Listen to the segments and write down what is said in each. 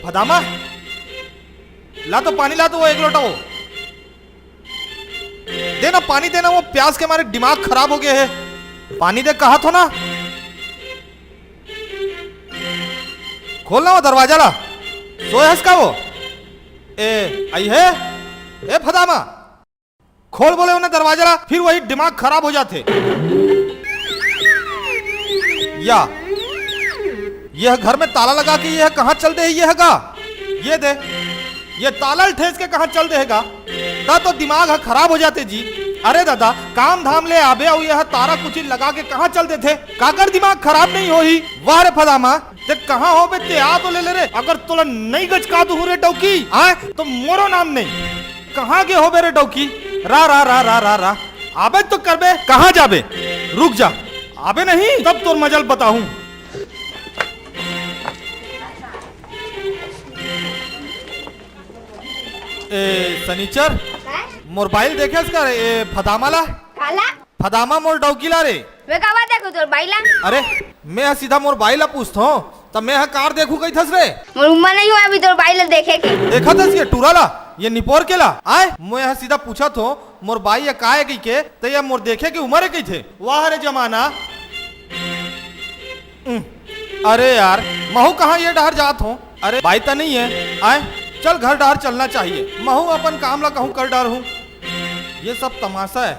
फदामा, ला तो पानी, ला तो वो एक लोटा वो देना, पानी देना, वो प्यास के मारे दिमाग खराब हो गए है। पानी दे, कहा तो ना। खोलना वो दरवाजा ला, सोए हंस का वो। आई है, ए फदामा, खोल बोले उन्हें दरवाजा ला, फिर वही दिमाग खराब हो जाते। या यह घर में ताला लगा के यह कहां चल दे है यह का? ये दे, ये ताला ठेस के कहां चल देगा? दा तो दिमाग खराब हो जाते जी। अरे दादा, काम धाम ले आबे और यह तारा कुछ लगा के कहां चलते थे? काकर दिमाग खराब नहीं हो ही? वाह रे फदामा, ते कहां हो बे? ते आ तो ले रे। अगर तोला नहीं गच का दू रे डौकी, आए तो मोरो नाम नहीं। कहां के हो बे रे डौकी? रा रा रा रा रा रा, आबे तो करबे, कहां जाबे? रुक जा, आबे नहीं तब तोर मजल बताऊं। सनीचर मोबाइल देखे इसका फदामा ला काला फदामा मोर डौकीला रे। वे का बात देखो तोर बाइला। अरे मैं सीधा मोर बाइला पूछता हूँ, तब मैं कार देखू कही थस रे। मोर उम्मा नहीं हुआ अभी तोर बाइला देखे के। देखा थस ये टूराला, ये निपोर केला आए। मैं सीधा पूछा तो मोर बाई ये काहे की के, तो ये मोर देखे की उम्र की थे। वाह रे जमाना। अरे यार महू कहाँ ये डहर जात हो? अरे बाई तो नहीं है, आए चल घर डहर चलना चाहिए। महू अपन काम ला कहूँ कर डर हूँ। ये सब तमाशा है,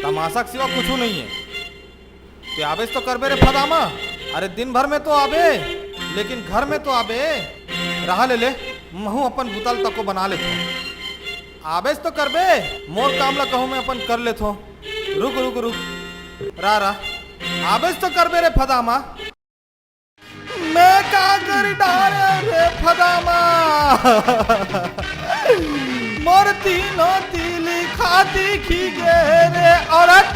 तमाशा के सिवा कुछ नहीं है। ते आवेश तो करबे रे फदामा। अरे दिन भर में तो आबे, लेकिन घर में तो आबे। रहा ले महू अपन बुतल तक को बना लेतो। आवेश तो करबे, मोर काम ला कहूँ मैं अपन कर लेतो। रुक रुक रुक रा रा, आवेश तो करबे रे फदामा। मैं का कर डारे रे फदामा। मोर तीनों तीली खाती खी गे रे औरत।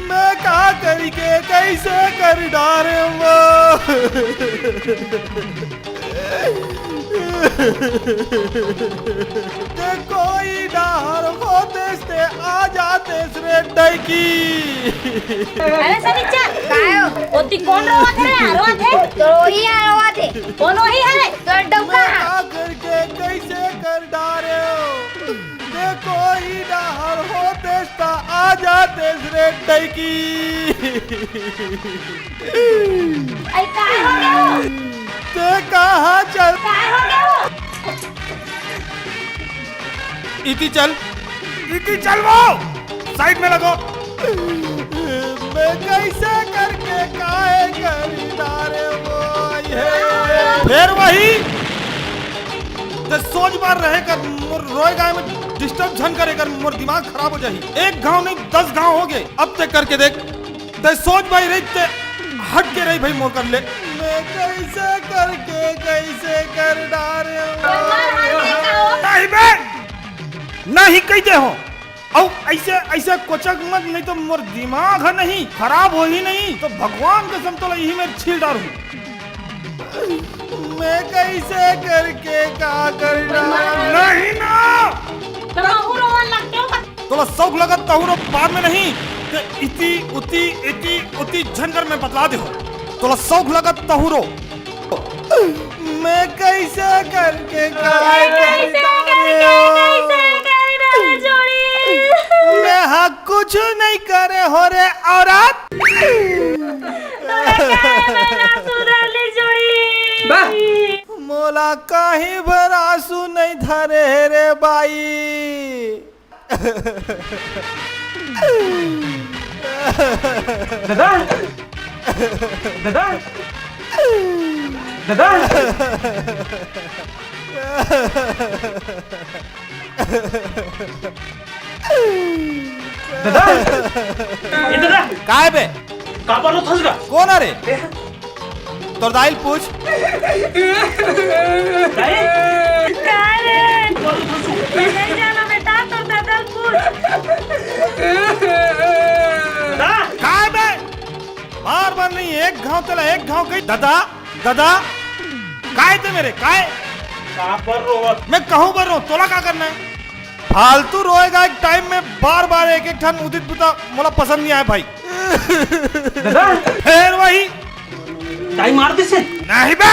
मैं का करके कैसे कर डारे वो। ते कोई डार होते से आ जाते रे डैकी। अरे सनीचर काय हो? ओती कौन रोवत है? रोवत है तो ही आ रहा थे। कौन वही है? तोर डौका का करके कैसे कर डारे हो? ते कोई डार होते से आ जाते रे डैकी। आई काय हो गया वो? ते कहाँ चल? काय हो गया वो? इति चल वो साइड में लगो। मैं कैसे करके काहे खरीदारे वो ये फिर वही तो सोच बार रहे कर मोर रोए गाय में डिस्टर्ब झन करे कर मोर दिमाग खराब हो जाही। एक गांव नहीं 10 गांव हो गए। अब ते करके देख, ते सोच भाई रही ते हट के रही भाई मोर कर ले। मैं कैसे करके कैसे कर डारे नहीं बे, नहीं कहते हो और ऐसे ऐसे कोचक मत, नहीं तो मोर दिमाग है नहीं खराब हो ही नहीं तो भगवान कसम तो यही मैं छील डालूं। मैं कैसे करके का कर नहीं ना तो महू रोवन लगते हो। तो शौक लगत तहुरो बाद में नहीं ते इति उति इति उति झनकर मैं बतला दे हो। तो शौक लगत तहुरो। मैं कैसे करके मैं हाँ कुछ नहीं करे हो रे औरत। मोला कहीं भरासू नहीं धरे रे बाई। दादा दादा दादा दादा ये दादा काय बे का पालो थस का कौन अरे तोर दाइल पूछ। नहीं जाना बेटा, तो दादा पूछ। काय बे बार बार नहीं, एक घाव तेला एक घाव कही। दादा दादा काय थे मेरे काय का पर रोवत मैं कहूँ बर रहा तोला का करना है? फालतू रोएगा एक टाइम में बार बार एक एक ठन उदित बुता मोला पसंद नहीं आया भाई। दादा फिर वही दाई मार दे से नहीं बे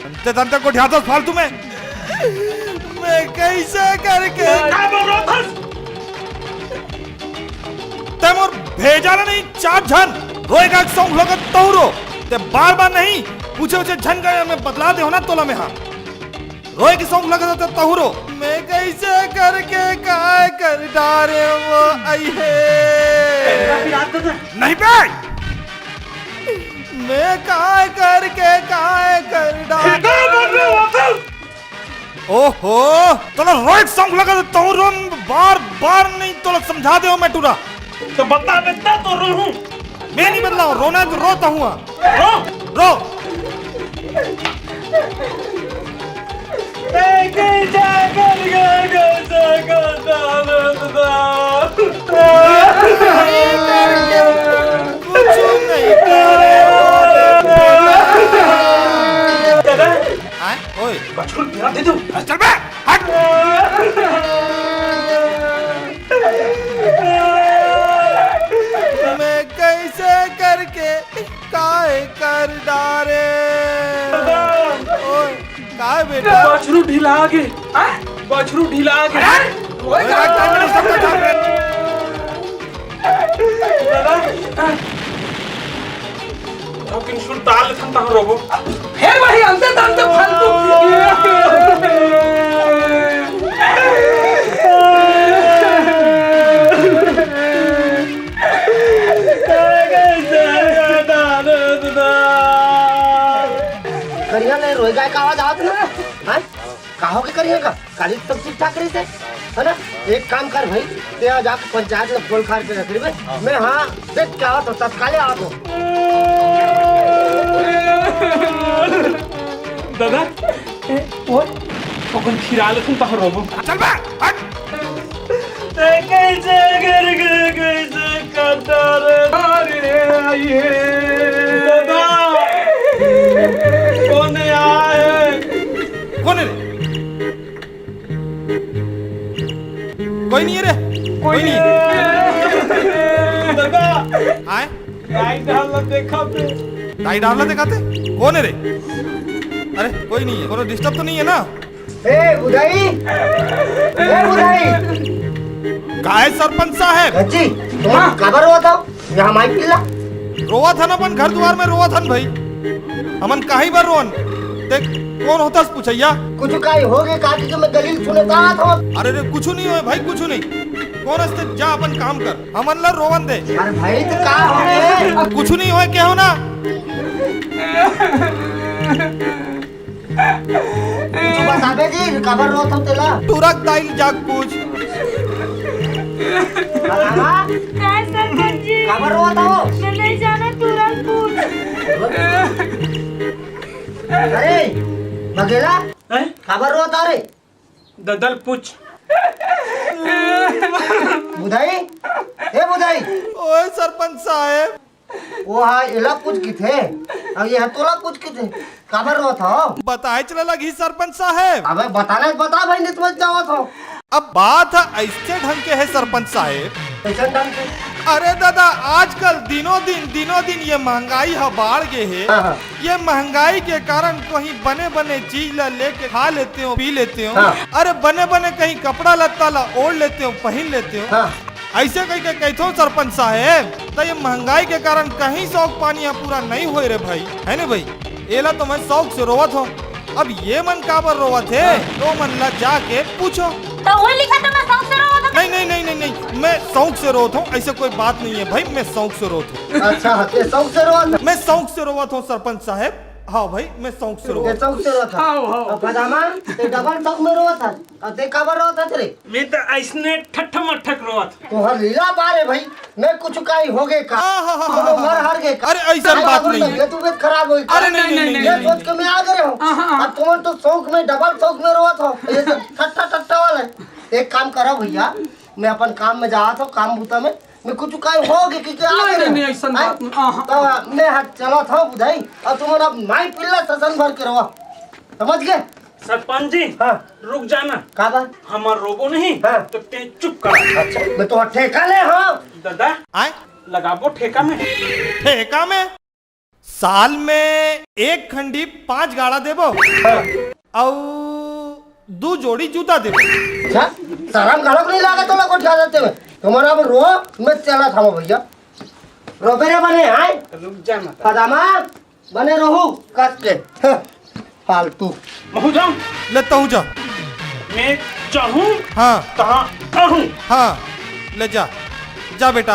अंते तंते को ढातो फालतू में मैं कैसे करके का बोल रहा था तमोर भेजा ना नहीं चार झन रोएगा एक सॉन्ग लगत तौरो ते बार नहीं पूछे उसे झन का मैं बदला दे हो ना तोला में हाँ रोए की सॉन्ग लगत तो तौरो मैं कैसे करके काय कर डारे वो आई है नहीं बे मैं काय करके काय कर डारे का बोल रहा था ओहो तोला रोए की सॉन्ग लगत तौरो बार नहीं तोला समझा दे हो मैं टूरा तो बता बेटा तो रो हूं मैं नहीं बदला हूं रोना तो रोता हूं रो रो कुछ नहीं करे दादा आए ओए बचपन तेरा दे दो चल बे हट मैं कैसे करके काय कर डारे ओए काय बेटा बछरू ढीला आगे बछरू ढीला आगे ओए काय मैंने सबका था दादा लेकिन सुल्तान थंता रोबो फिर वही अंते तंते फालतू करिया नहीं रोएगा का आवाज आवत ना हां काहो के करिया का काली सब ठीक ठाक रही थे है ना एक काम कर भाई ते आज जाके पंचायत में फोन खार के रख ले मैं हां देख क्या आवत हो तत्काले आवत हो दादा ओ अपन खिराले तुम तह रोबो चल बे हट कैसे कैसे कदर रे आए दादा कौन आए कौन है रे कोई नहीं है रे कोई नहीं दादा आए आई डाल देखा पे टाई डालना दिखाते कौन है रे अरे कोई नहीं है कोनो डिस्टर्ब तो नहीं है ना ए बुधाई काय सरपंच साहब गज्जी तुम खबर हुआ था यहां माइक किला रोवा था ना अपन घर द्वार में रोवा था भाई हमन काहे बार रोवन देख कौन होतास पूछैया कुछ काई हो गए काटी जो मैं दलील सुने था अरे रे कुछ नहीं होए भाई कुछ नहीं कौन हस्ते जा अपन काम कर हमन ला रोवन दे अरे भाई तो का हो गए कुछ नहीं होए क्या हो ना कुछ बताबे जी खबर हुआ था तेला तुरक दाइल जाग पूछ काय सरपंच जी खबर हुआ था वो मैं नहीं जाना तुरंत पूछ अरे बगेला हैं खबर हुआ था रे ददल पूछ बुधाई ए बुधाई ओए सरपंच साहब वो हाँ इला पूछ की थे अब ये हतोला पूछ की थे खबर हुआ था बताए चला लगी सरपंच साहब अबे बताना बता भाई नहीं समझ जाओ था अब बात है ऐसे ढंग के है सरपंच साहब कैसे ढंग से अरे दादा आजकल दिनों दिन ये महंगाई है बाढ़ गए है हाँ। ये महंगाई के कारण कहीं बने बने चीज ला लेके खा लेते हो पी लेते हो हाँ। अरे बने बने कहीं कपड़ा लत्ता ला ओढ़ लेते हो पहन लेते हो हाँ। ऐसे कहीं के कहते हो सरपंच साहब तो ये महंगाई के कारण कहीं शौक पानी यहाँ पूरा नहीं हो रे भाई है ना भाई एला तो मैं शौक से रोवत हूँ अब ये मन काबर रोवत है तो मन ला जाके पूछो तो वो लिखा था मैं शौक से रहा था नहीं मैं शौक से रोत हूँ ऐसे कोई बात नहीं है भाई मैं शौक से रोत हूँ अच्छा ते शौक से रोत मैं शौक से रोवत हूँ सरपंच साहब हाँ भाई मैं शौक से ते रोवत शौक से रोत था अब पजामा ते डबल शौक में रोत था अब ते खबर रोत था रे मैं तो ऐसने ठठ मठक रोत तो हर लीला बारे भाई मैं कुछ काई हो गए का हाँ। तो मर हर गए का अरे ऐसा बात नहीं है ये तबीयत खराब हुई अरे नहीं ये सोच के मैं आ गए हो अब तुम तो शौक में डबल शौक में रोत हो ये तो ठट्टा वाला है एक काम करो भैया मैं अपन काम में जा था काम बूता में मैं कुछ काई हो गए कि नहीं, ऐसा बात नहीं, तो मैं हट चला था बुधाई और तुम्हारा माई पिल्ला ससन भर के रहो समझ गए सरपंच जी हाँ रुक जाना का बात हमार रोबो नहीं हाँ। तो ते चुप कर अच्छा मैं तो ठेका ले हाँ दादा आए लगाबो ठेका में ठेका में साल में एक खंडी 5 गाड़ा देबो और 2 जोड़ी जूता देबो। अच्छा शर्म गाड़क नहीं लागे तो लोग उठा देते में तुम्हारा अब रो मैं चला था भैया रोबेरे बने आए रुक जा मत पदामा बने रहू कस के फालतू महू जाऊं लेता हूँ जा। मैं चाहूं हाँ कहां कहूं हाँ ले जा जा बेटा।